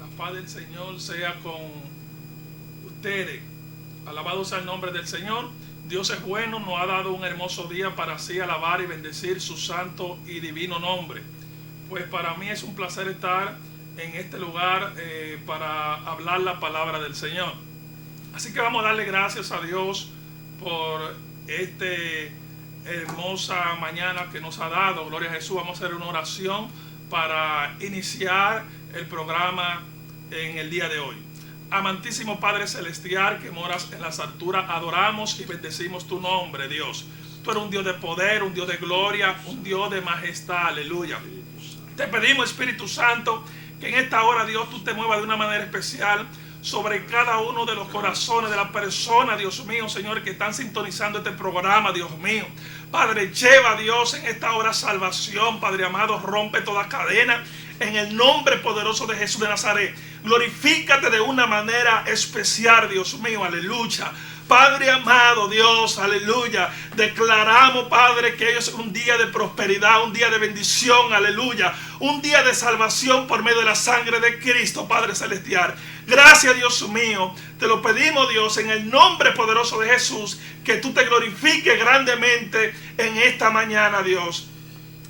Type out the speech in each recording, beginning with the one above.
La paz del Señor sea con ustedes. Alabado sea el nombre del Señor. Dios es bueno, nos ha dado un hermoso día para así alabar y bendecir su santo y divino nombre. Pues para mí es un placer estar en este lugar para hablar la palabra del Señor. Así que vamos a darle gracias a Dios por este hermosa mañana que nos ha dado. Gloria a Jesús. Vamos a hacer una oración para iniciar el programa en el día de hoy. Amantísimo Padre Celestial que moras en las alturas, adoramos y bendecimos tu nombre, Dios. Tú eres un Dios de poder, un Dios de gloria, un Dios de majestad, aleluya. Te pedimos, Espíritu Santo, que en esta hora, Dios, tú te muevas de una manera especial sobre cada uno de los corazones de las personas, Dios mío, Señor, que están sintonizando este programa, Dios mío. Padre, lleva, Dios, en esta hora salvación, Padre amado, rompe toda cadena en el nombre poderoso de Jesús de Nazaret. Glorifícate de una manera especial, Dios mío, aleluya. Padre amado, Dios, aleluya. Declaramos, Padre, que hoy es un día de prosperidad, un día de bendición, aleluya. Un día de salvación por medio de la sangre de Cristo, Padre celestial. Gracias, Dios mío. Te lo pedimos, Dios, en el nombre poderoso de Jesús, que tú te glorifiques grandemente en esta mañana, Dios.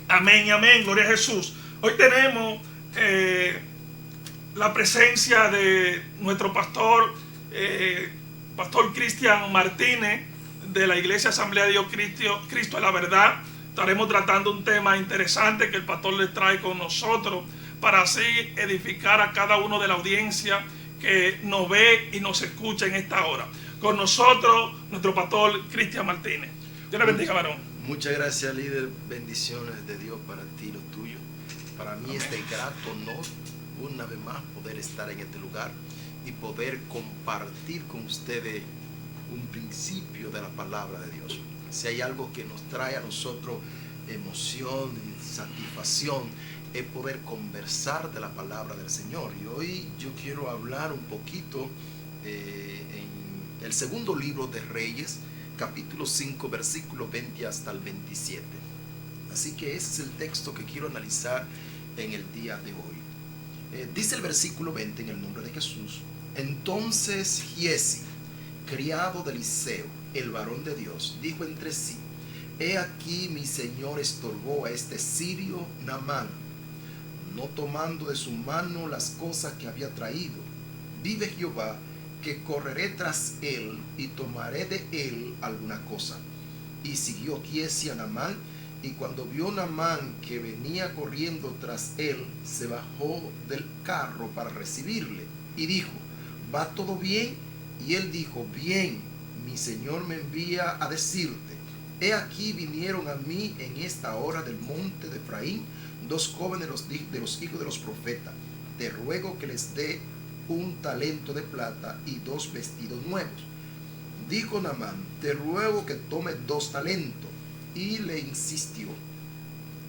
Amén y amén. Gloria a Jesús. Hoy tenemos la presencia de nuestro pastor, Pastor Cristian Martínez, de la Iglesia Asamblea de Dios Cristo es la verdad. Estaremos tratando un tema interesante que el pastor le trae con nosotros para así edificar a cada uno de la audiencia que nos ve y nos escucha en esta hora. Con nosotros, nuestro pastor Cristian Martínez. Dios le bendiga, varón. Muchas gracias, líder. Bendiciones de Dios para ti y los tuyos. Para mí es de grato honor una vez más poder estar en este lugar y poder compartir con ustedes un principio de la palabra de Dios. Si hay algo que nos trae a nosotros emoción y satisfacción, es poder conversar de la palabra del Señor. Y hoy yo quiero hablar un poquito en el segundo libro de Reyes, capítulo 5, versículo 20 hasta el 27. Así que ese es el texto que quiero analizar en el día de hoy. Dice el versículo 20 en el nombre de Jesús: entonces Giesi, criado de Eliseo, el varón de Dios, dijo entre sí: he aquí mi señor estorbó a este sirio Naamán, no tomando de su mano las cosas que había traído. Vive Jehová, que correré tras él y tomaré de él alguna cosa. Y siguió Giesi a Naamán, y cuando vio Naamán que venía corriendo tras él, se bajó del carro para recibirle y dijo: ¿va todo bien? Y él dijo: bien, mi señor me envía a decirte: he aquí vinieron a mí en esta hora del monte de Efraín dos jóvenes de los hijos de los profetas. Te ruego que les dé un talento de plata y 2 vestidos nuevos. Dijo Naamán: te ruego que tome 2 talentos. Y le insistió,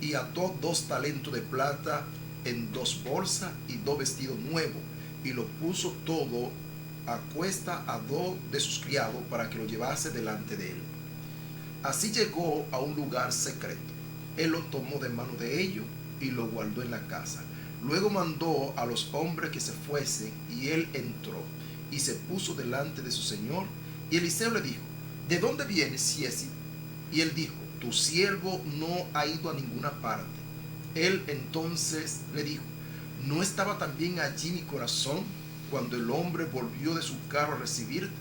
y ató 2 talentos de plata en 2 bolsas y 2 vestidos nuevos, y lo puso todo a cuesta a 2 de sus criados para que lo llevase delante de él. Así llegó a un lugar secreto. Él lo tomó de mano de ellos y lo guardó en la casa. Luego mandó a los hombres que se fuesen, y él entró y se puso delante de su señor. Y Eliseo le dijo: ¿de dónde vienes, Giesi? Y él dijo: tu siervo no ha ido a ninguna parte. Él entonces le dijo: ¿no estaba también allí mi corazón cuando el hombre volvió de su carro a recibirte?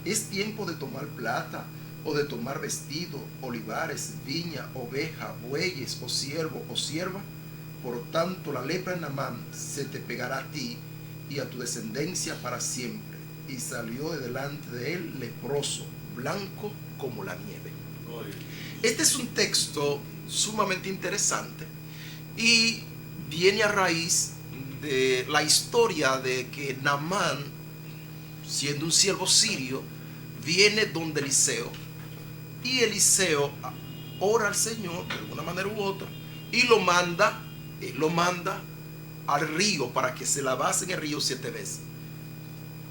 ¿Es tiempo de tomar plata, o de tomar vestido, olivares, viña, oveja, bueyes, o siervo o sierva? Por tanto, la lepra en Naamán se te pegará a ti y a tu descendencia para siempre. Y salió de delante de él leproso, blanco como la nieve. Este es un texto sumamente interesante y viene a raíz de la historia de que Naamán, siendo un siervo sirio, viene donde Eliseo, y Eliseo ora al Señor de alguna manera u otra y lo manda al río para que se lavase en el río 7 veces.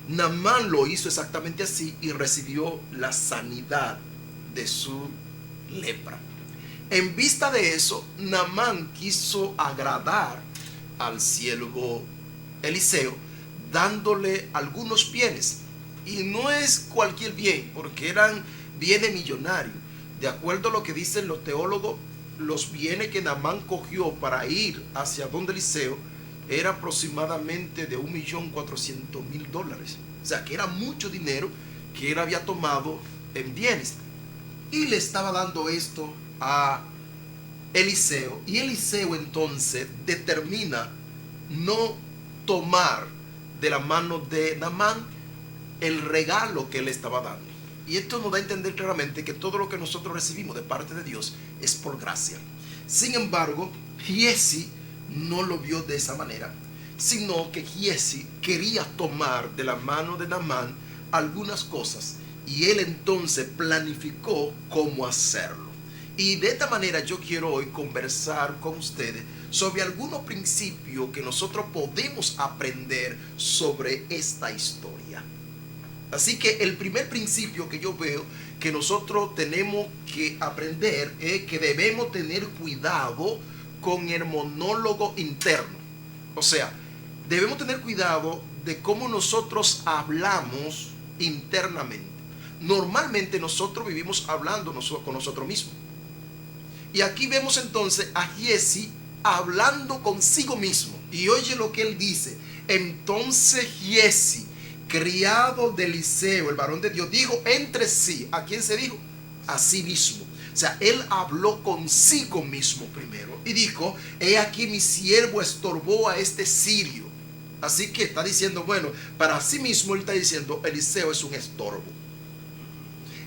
Naamán lo hizo exactamente así y recibió la sanidad de su lepra. En vista de eso, Naamán quiso agradar al siervo Eliseo, dándole algunos bienes. Y no es cualquier bien, porque eran bienes millonarios. De acuerdo a lo que dicen los teólogos, los bienes que Naamán cogió para ir hacia donde Eliseo era aproximadamente de $1.400.000. O sea, que era mucho dinero que él había tomado en bienes. Y le estaba dando esto a Eliseo. Y Eliseo entonces determina no tomar de la mano de Naamán el regalo que él estaba dando. Y esto nos da a entender claramente que todo lo que nosotros recibimos de parte de Dios es por gracia. Sin embargo, Giezi no lo vio de esa manera, sino que Giezi quería tomar de la mano de Naamán algunas cosas, y él entonces planificó cómo hacerlo. Y de esta manera yo quiero hoy conversar con ustedes sobre algunos principios que nosotros podemos aprender sobre esta historia. Así que el primer principio que yo veo que nosotros tenemos que aprender es que debemos tener cuidado con el monólogo interno. O sea, debemos tener cuidado de cómo nosotros hablamos internamente. Normalmente nosotros vivimos hablando con nosotros mismos. Y aquí vemos entonces a Giezi hablando consigo mismo. Y oye lo que él dice. Entonces Giezi, criado de Eliseo, el varón de Dios, dijo entre sí. ¿A quién se dijo? A sí mismo. O sea, él habló consigo mismo primero y dijo: he aquí mi siervo estorbó a este sirio. Así que está diciendo, bueno, para sí mismo él está diciendo: Eliseo es un estorbo.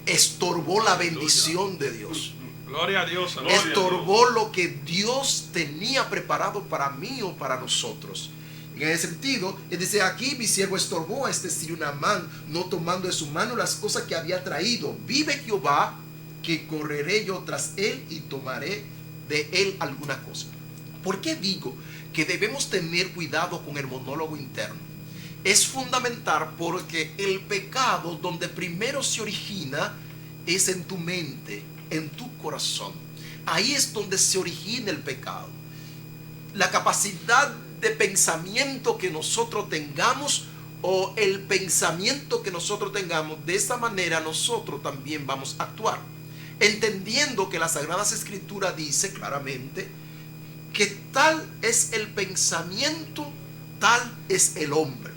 Estorbó la bendición de Dios. Gloria a Dios. Estorbó lo que Dios tenía preparado para mí o para nosotros. En ese sentido, él dice: aquí mi siervo estorbó a este sirio Naamán, no tomando de su mano las cosas que había traído. Vive Jehová, que correré yo tras él y tomaré de él alguna cosa. ¿Por qué digo que debemos tener cuidado con el monólogo interno? Es fundamental porque el pecado donde primero se origina es en tu mente, en tu corazón. Ahí es donde se origina el pecado. La capacidad de pensamiento que nosotros tengamos, o el pensamiento que nosotros tengamos, de esa manera nosotros también vamos a actuar, entendiendo que las Sagradas Escrituras dice claramente que tal es el pensamiento, tal es el hombre.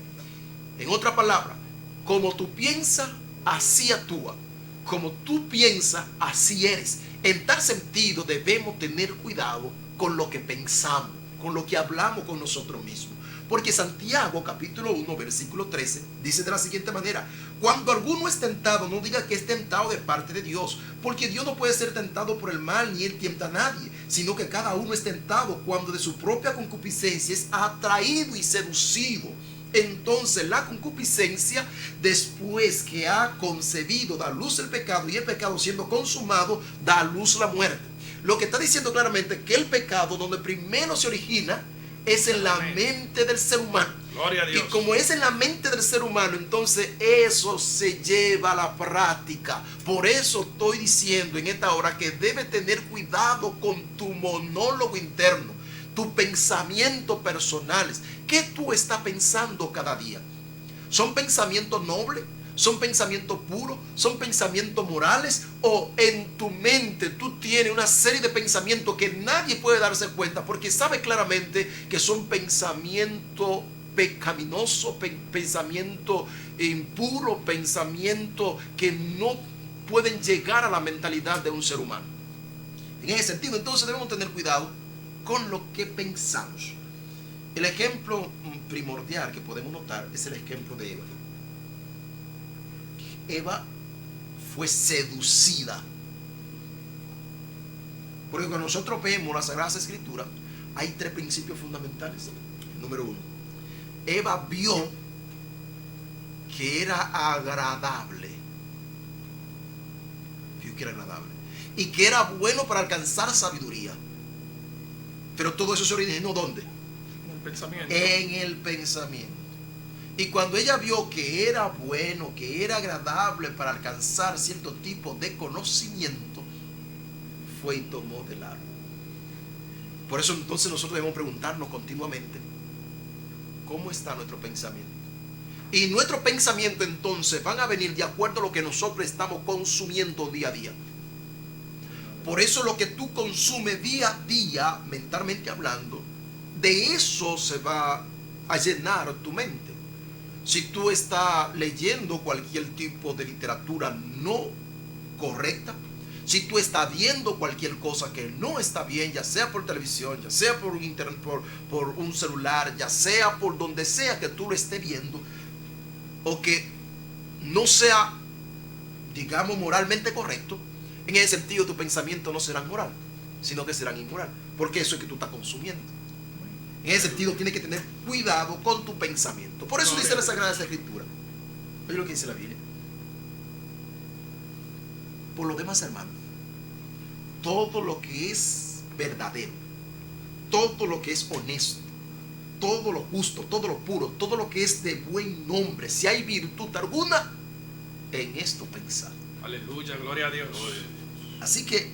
En otra palabra, como tú piensas, así actúa. Como tú piensas, así eres. En tal sentido debemos tener cuidado con lo que pensamos, con lo que hablamos con nosotros mismos. Porque Santiago capítulo 1 versículo 13 dice de la siguiente manera: cuando alguno es tentado, no diga que es tentado de parte de Dios, porque Dios no puede ser tentado por el mal, ni él tienta a nadie, sino que cada uno es tentado cuando de su propia concupiscencia es atraído y seducido. Entonces la concupiscencia, después que ha concebido, da a luz el pecado, y el pecado siendo consumado da a luz la muerte. Lo que está diciendo claramente que el pecado donde primero se origina es en la mente del ser humano. Gloria a Dios. Y como es en la mente del ser humano, entonces eso se lleva a la práctica. Por eso estoy diciendo en esta hora que debes tener cuidado con tu monólogo interno, tus pensamientos personales. ¿Qué tú estás pensando cada día? ¿Son pensamientos nobles? ¿Son pensamientos puros? ¿Son pensamientos morales? ¿O en tu mente tú tienes una serie de pensamientos que nadie puede darse cuenta porque sabe claramente que son pensamientos pecaminosos, pensamientos impuros, pensamientos que no pueden llegar a la mentalidad de un ser humano? En ese sentido, entonces debemos tener cuidado con lo que pensamos. El ejemplo primordial que podemos notar es el ejemplo de Eva. Eva fue seducida. Porque cuando nosotros vemos las Sagradas Escrituras, hay tres principios fundamentales. Número uno, Eva vio que era agradable. Vio que era agradable. Y que era bueno para alcanzar sabiduría. Pero todo eso se originó ¿dónde? En el pensamiento. En el pensamiento. Y cuando ella vio que era bueno, que era agradable para alcanzar cierto tipo de conocimiento, fue y tomó del árbol. Por eso entonces nosotros debemos preguntarnos continuamente: ¿cómo está nuestro pensamiento? Y nuestros pensamientos entonces van a venir de acuerdo a lo que nosotros estamos consumiendo día a día. Por eso lo que tú consumes día a día, mentalmente hablando, de eso se va a llenar tu mente. Si tú estás leyendo cualquier tipo de literatura no correcta, si tú estás viendo cualquier cosa que no está bien, ya sea por televisión, ya sea por internet, por un celular, ya sea por donde sea que tú lo estés viendo, o que no sea, digamos, moralmente correcto, en ese sentido tus pensamientos no serán moral, sino que serán inmoral, porque eso es que tú estás consumiendo. En ese sentido tienes que tener cuidado con tu pensamiento. Por eso dice la Sagrada Escritura. Oye lo que dice la Biblia. Por lo demás, hermano, todo lo que es verdadero, todo lo que es honesto, todo lo justo, todo lo puro, todo lo que es de buen nombre, si hay virtud alguna, en esto pensar. Aleluya, gloria a Dios. Así que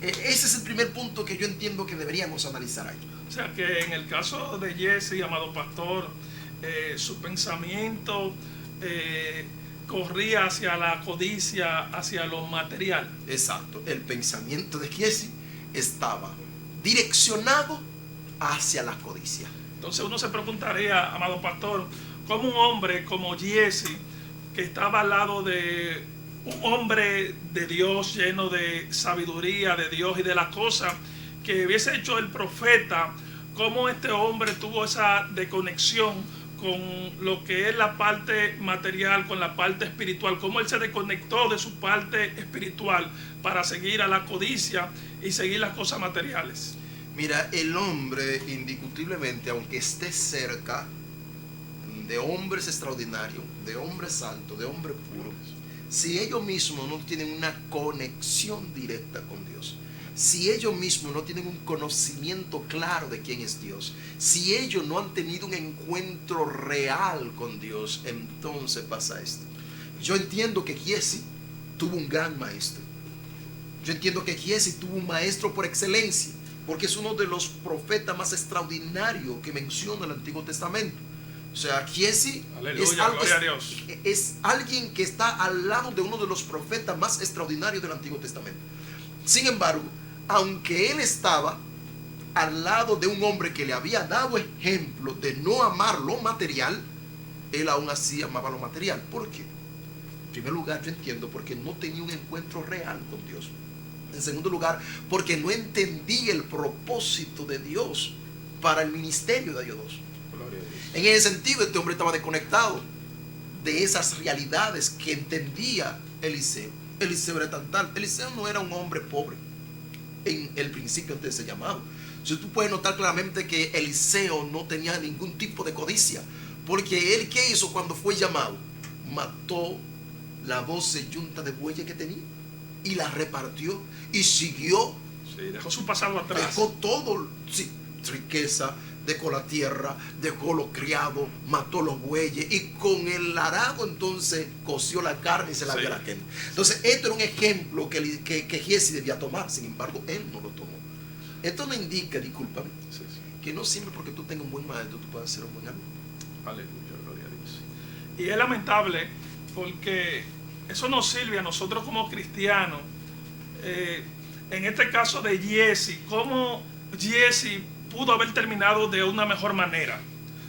ese es el primer punto que yo entiendo que deberíamos analizar ahí. O sea que en el caso de Jesse, amado pastor, su pensamiento corría hacia la codicia, hacia lo material. Exacto, el pensamiento de Jesse estaba direccionado hacia la codicia. Entonces uno se preguntaría, amado pastor, ¿cómo un hombre como Jesse, que estaba al lado de un hombre de Dios lleno de sabiduría de Dios y de las cosas que hubiese hecho el profeta, cómo este hombre tuvo esa desconexión con lo que es la parte material, con la parte espiritual, cómo él se desconectó de su parte espiritual para seguir a la codicia y seguir las cosas materiales? Mira, el hombre indiscutiblemente, aunque esté cerca de hombres extraordinarios, de hombres santos, de hombres puros, si ellos mismos no tienen una conexión directa con Dios, si ellos mismos no tienen un conocimiento claro de quién es Dios, si ellos no han tenido un encuentro real con Dios, entonces pasa esto. Yo entiendo que Jesse tuvo un gran maestro. Yo entiendo que Jesse tuvo un maestro por excelencia, porque es uno de los profetas más extraordinarios que menciona el Antiguo Testamento. O sea, Jesse es alguien que está al lado de uno de los profetas más extraordinarios del Antiguo Testamento. Sin embargo, aunque él estaba al lado de un hombre que le había dado ejemplo de no amar lo material, él aún así amaba lo material. ¿Por qué? En primer lugar, yo entiendo porque no tenía un encuentro real con Dios. En segundo lugar, porque no entendía el propósito de Dios para el ministerio de Dios. En ese sentido, este hombre estaba desconectado de esas realidades que entendía Eliseo. Eliseo era tan tal. Eliseo no era un hombre pobre en el principio antes de ese llamado. Si tú puedes notar claramente que Eliseo no tenía ningún tipo de codicia, porque él, ¿qué hizo cuando fue llamado? Mató las 12 yuntas de bueyes que tenía y las repartió y siguió. Sí, dejó su pasado atrás. Dejó todo, sí, riqueza, dejó la tierra, dejó los criados, mató los bueyes y con el arado entonces coció la carne y se la dio a la gente. Entonces esto era un ejemplo que Jesse debía tomar. Sin embargo, él no lo tomó. Esto no indica, discúlpame, que no siempre porque tú tengas un buen maestro tú puedas ser un buen alumno. Aleluya, gloria a Dios. Y es lamentable porque eso nos sirve a nosotros como cristianos. En este caso de Jesse, cómo Jesse pudo haber terminado de una mejor manera.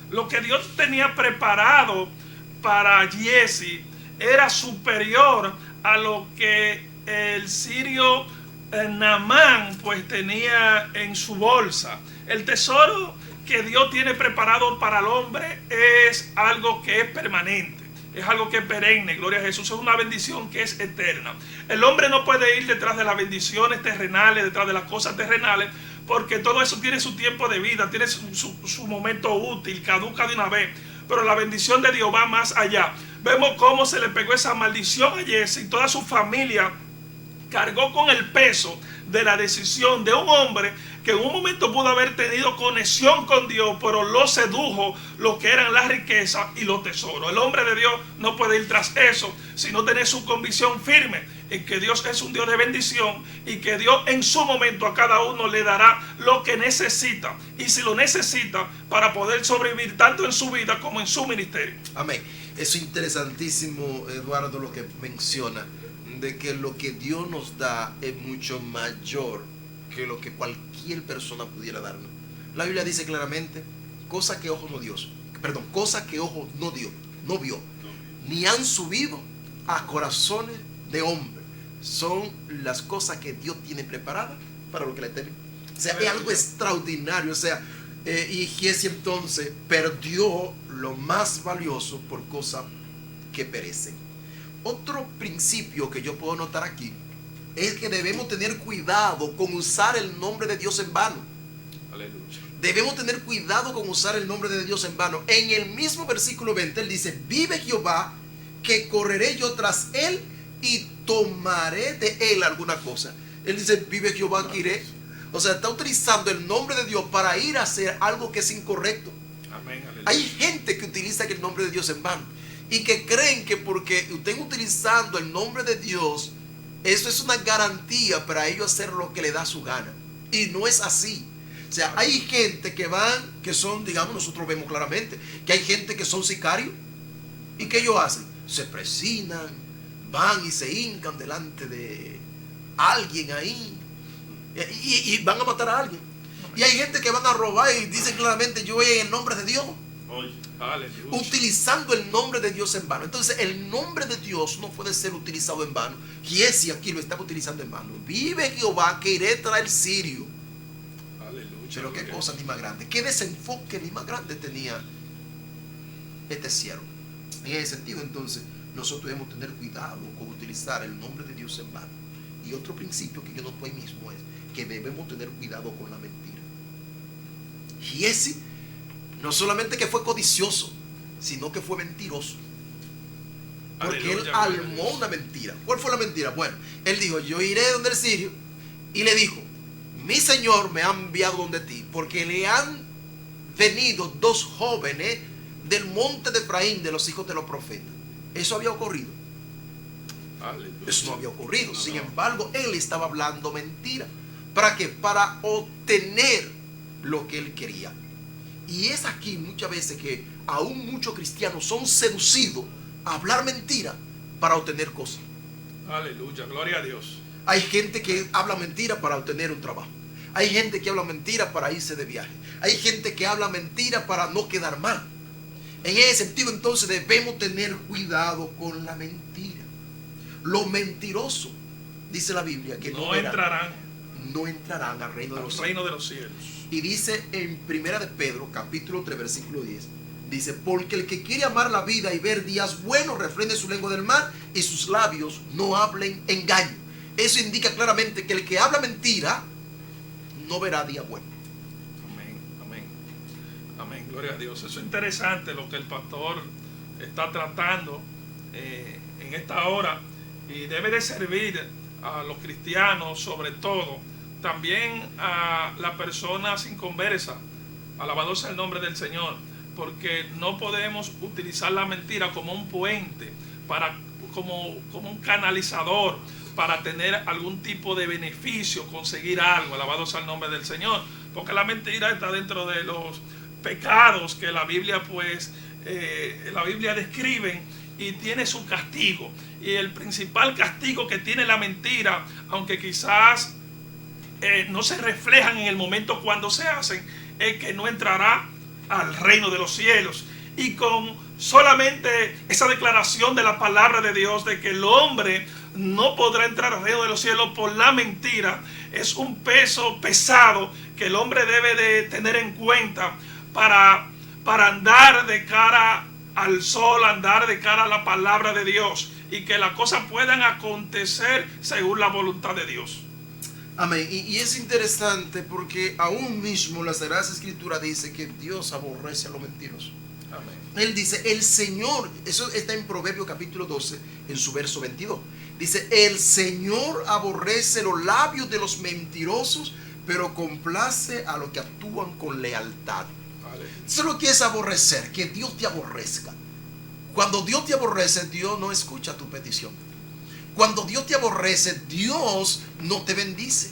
Lo que Dios tenía preparado para Jesse era superior a lo que el sirio Naamán pues tenía en su bolsa. El tesoro que Dios tiene preparado para el hombre es algo que es permanente, es algo que es perenne. Gloria a Jesús. Es una bendición que es eterna. El hombre no puede ir detrás de las bendiciones terrenales, detrás de las cosas terrenales, porque todo eso tiene su tiempo de vida, tiene su momento útil, caduca de una vez. Pero la bendición de Dios va más allá. Vemos cómo se le pegó esa maldición a Jesse y toda su familia cargó con el peso de la decisión de un hombre que en un momento pudo haber tenido conexión con Dios, pero lo sedujo lo que eran las riquezas y los tesoros. El hombre de Dios no puede ir tras eso, sino tener su convicción firme. en que Dios es un Dios de bendición y que Dios en su momento a cada uno le dará lo que necesita, y si lo necesita, para poder sobrevivir tanto en su vida como en su ministerio. Amén. Es interesantísimo, Eduardo, lo que menciona, de que lo que Dios nos da es mucho mayor que lo que cualquier persona pudiera darnos. La Biblia dice claramente, cosas que ojo no dio, cosas que ojo no vio, ni han subido a corazones de hombre. Son las cosas que Dios tiene preparadas para lo que le temen. O sea, es algo extraordinario. O sea, y Giesi entonces perdió lo más valioso por cosas que perecen. Otro principio que yo puedo notar aquí es que debemos tener cuidado con usar el nombre de Dios en vano. Aleluya. Debemos tener cuidado con usar el nombre de Dios en vano. En el mismo versículo 20 él dice, vive Jehová, que correré yo tras él y tomaré de él alguna cosa. Él dice, vive Jehová, que iré. O sea, está utilizando el nombre de Dios para ir a hacer algo que es incorrecto. Amén, aleluya. Hay gente que utiliza el nombre de Dios en vano y que creen que porque estén utilizando el nombre de Dios, eso es una garantía para ellos hacer lo que le da su gana. Y no es así. O sea, hay gente que van, que son, digamos, nosotros vemos claramente que hay gente que son sicarios. ¿Y qué ellos hacen? Se presinan, van y se hincan delante de alguien ahí y van a matar a alguien. Y hay gente que van a robar y dicen claramente, yo voy en el nombre de Dios. Aleluya. Utilizando el nombre de Dios en vano. Entonces el nombre de Dios no puede ser utilizado en vano. Giesi aquí lo estaba utilizando en vano. Vive Jehová, que iré tras el sirio. Aleluya. Pero qué cosa ni más grande, qué desenfoque ni más grande tenía este siervo. En ese sentido, entonces, nosotros debemos tener cuidado con utilizar el nombre de Dios en vano. Y otro principio que yo noto ahí mismo es que debemos tener cuidado con la mentira. Giesi no solamente que fue codicioso, sino que fue mentiroso. Porque Aleluya, él armó una mentira. ¿Cuál fue la mentira? Bueno, él dijo, yo iré donde el sirio, y le dijo, mi Señor me ha enviado donde ti, porque le han venido dos jóvenes del monte de Efraín, de los hijos de los profetas. Eso había ocurrido. Aleluya. Eso no había ocurrido. Sin embargo, él estaba hablando mentira. ¿Para qué? Para obtener lo que él quería. Y es aquí muchas veces que aún muchos cristianos son seducidos a hablar mentira para obtener cosas. Aleluya, gloria a Dios. Hay gente que habla mentira para obtener un trabajo. Hay gente que habla mentira para irse de viaje. Hay gente que habla mentira para no quedar mal. En ese sentido, entonces, debemos tener cuidado con la mentira. Lo mentiroso, dice la Biblia, que no entrarán al reino de los cielos. Y dice en Primera de Pedro, capítulo 3, versículo 10, dice, porque el que quiere amar la vida y ver días buenos, refrene su lengua del mal y sus labios no hablen engaño. Eso indica claramente que el que habla mentira no verá día bueno. Amén, amén, amén, gloria a Dios. Eso es interesante lo que el pastor está tratando en esta hora, y debe de servir a los cristianos, sobre todo, también a las personas inconversas. Alabado sea el nombre del Señor, porque no podemos utilizar la mentira como un puente, como un canalizador para tener algún tipo de beneficio, conseguir algo. Alabado sea el nombre del Señor, porque la mentira está dentro de los pecados que la Biblia describe y tiene su castigo. Y el principal castigo que tiene la mentira, aunque quizás no se reflejan en el momento cuando se hacen, es que no entrará al reino de los cielos. Y con solamente esa declaración de la palabra de Dios de que el hombre no podrá entrar al reino de los cielos por la mentira, es un peso pesado que el hombre debe de tener en cuenta para andar de cara al sol, andar de cara a la palabra de Dios, y que las cosas puedan acontecer según la voluntad de Dios. Amén. Y es interesante porque aún mismo la Sagrada Escritura dice que Dios aborrece a los mentirosos. Amén. Él dice, el Señor, eso está en Proverbios capítulo 12, en su verso 22. Dice, el Señor aborrece los labios de los mentirosos, pero complace a los que actúan con lealtad. Eso es lo que es aborrecer, que Dios te aborrezca. Cuando Dios te aborrece, Dios no escucha tu petición. Cuando Dios te aborrece, Dios no te bendice.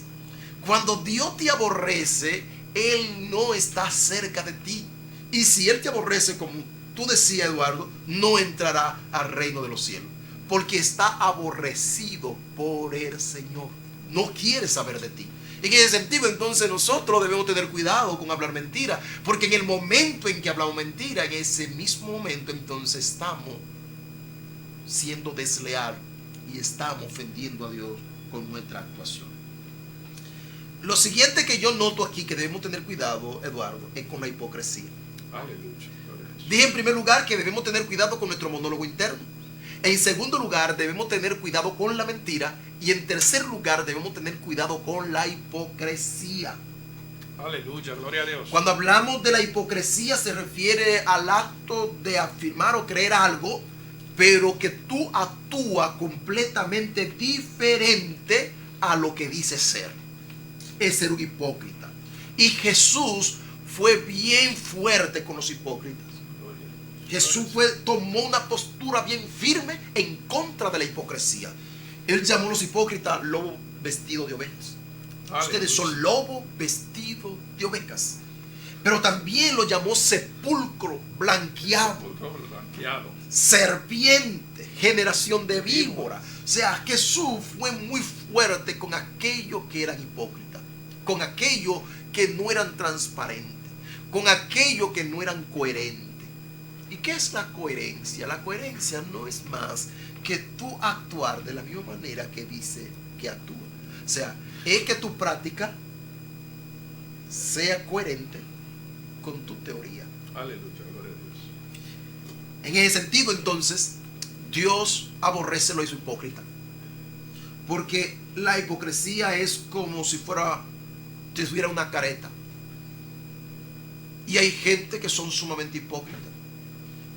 Cuando Dios te aborrece, Él no está cerca de ti. Y si Él te aborrece, como tú decías, Eduardo, no entrará al reino de los cielos. Porque está aborrecido por el Señor. No quiere saber de ti. En ese sentido, entonces, nosotros debemos tener cuidado con hablar mentira. Porque en el momento en que hablamos mentira, en ese mismo momento, entonces estamos siendo desleal y estamos ofendiendo a Dios con nuestra actuación. Lo siguiente que yo noto aquí que debemos tener cuidado, Eduardo, es con la hipocresía. Aleluya. Dije en primer lugar que debemos tener cuidado con nuestro monólogo interno. En segundo lugar, debemos tener cuidado con la mentira. Y en tercer lugar, debemos tener cuidado con la hipocresía. Aleluya, gloria a Dios. Cuando hablamos de la hipocresía, se refiere al acto de afirmar o creer algo, pero que tú actúas completamente diferente a lo que dices ser. Es ser un hipócrita. Y Jesús fue bien fuerte con los hipócritas. Jesús tomó una postura bien firme en contra de la hipocresía. Él llamó a los hipócritas lobos vestidos de ovejas. Ustedes son lobos vestidos de ovejas. Pero también lo llamó sepulcro blanqueado. Serpiente, generación de víbora. O sea, Jesús fue muy fuerte con aquellos que eran hipócritas, con aquellos que no eran transparentes, con aquellos que no eran coherentes. ¿Y qué es la coherencia? La coherencia no es más que tú actuar de la misma manera que dice que actúa. O sea, es que tu práctica sea coherente con tu teoría. Aleluya, gloria a Dios. En ese sentido, entonces, Dios aborrece lo hipócrita. Porque la hipocresía es como si tuviera una careta. Y hay gente que son sumamente hipócritas.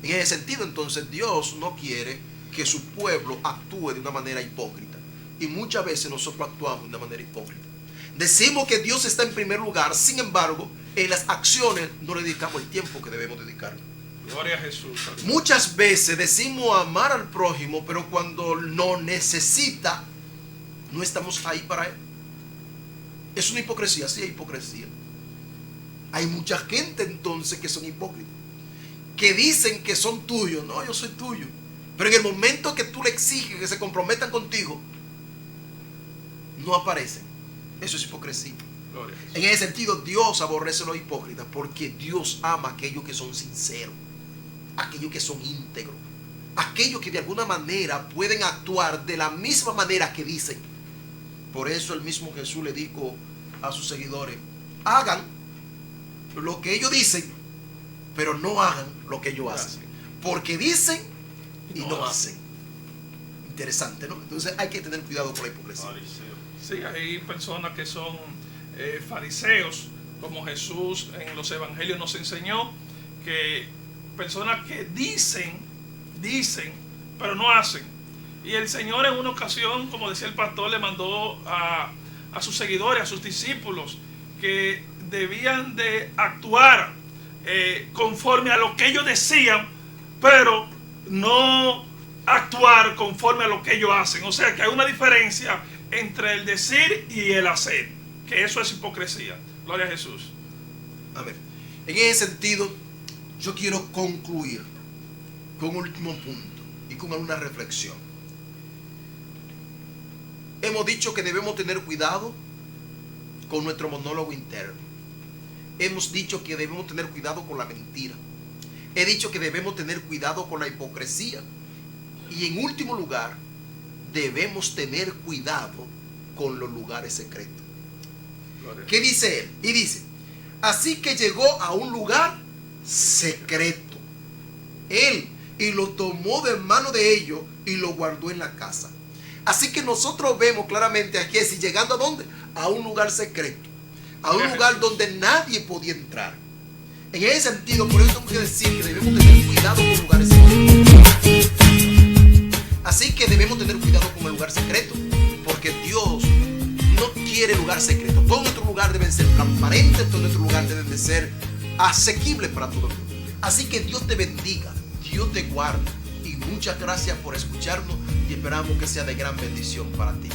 En ese sentido, entonces, Dios no quiere que su pueblo actúe de una manera hipócrita. Y muchas veces nosotros actuamos de una manera hipócrita. Decimos que Dios está en primer lugar, sin embargo, en las acciones no le dedicamos el tiempo que debemos dedicarle. Gloria a Jesús. Muchas veces decimos amar al prójimo, pero cuando lo necesita, no estamos ahí para él. Es una hipocresía, sí, es hipocresía. Hay mucha gente entonces que son hipócritas, que dicen que son tuyos. No, yo soy tuyo. Pero en el momento que tú le exiges que se comprometan contigo, no aparecen. Eso es hipocresía. En ese sentido, Dios aborrece a los hipócritas porque Dios ama a aquellos que son sinceros, aquellos que son íntegros, aquellos que de alguna manera pueden actuar de la misma manera que dicen. Por eso el mismo Jesús le dijo a sus seguidores: hagan lo que ellos dicen, pero no hagan lo que ellos hacen, porque dicen y no hacen. Interesante, ¿no? Entonces hay que tener cuidado con la hipocresía. Sí, hay personas que son fariseos, como Jesús en los evangelios nos enseñó, que personas que dicen, pero no hacen. Y el Señor en una ocasión, como decía el pastor, le mandó a sus seguidores, a sus discípulos, que debían de actuar conforme a lo que ellos decían, pero no actuar conforme a lo que ellos hacen. O sea que hay una diferencia entre el decir y el hacer, que eso es hipocresía. Gloria a Jesús. Amén. En ese sentido, yo quiero concluir con un último punto y con una reflexión. Hemos dicho que debemos tener cuidado con nuestro monólogo interno. Hemos dicho que debemos tener cuidado con la mentira. He dicho que debemos tener cuidado con la hipocresía. Y en último lugar, debemos tener cuidado con los lugares secretos. ¿Qué dice él? Y dice: así que llegó a un lugar secreto él, y lo tomó de mano de ellos y lo guardó en la casa. Así que nosotros vemos claramente aquí, si llegando a dónde, a un lugar secreto, a un lugar donde nadie podía entrar. En ese sentido, por eso tengo que decir que debemos tener cuidado con lugares secretos. Así que debemos tener cuidado con el lugar secreto, porque Dios no quiere lugar secreto. Todo nuestro lugar debe ser transparente, todo nuestro lugar debe de ser asequible para todo el mundo. Así que Dios te bendiga, Dios te guarde y muchas gracias por escucharnos y esperamos que sea de gran bendición para ti.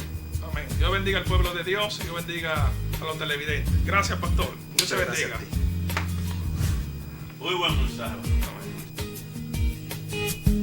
Amén. Dios bendiga al pueblo de Dios y Dios bendiga a los televidentes. Gracias, pastor. Dios te Muchas gracias bendiga. a ti. Muy buen mensaje. Amén.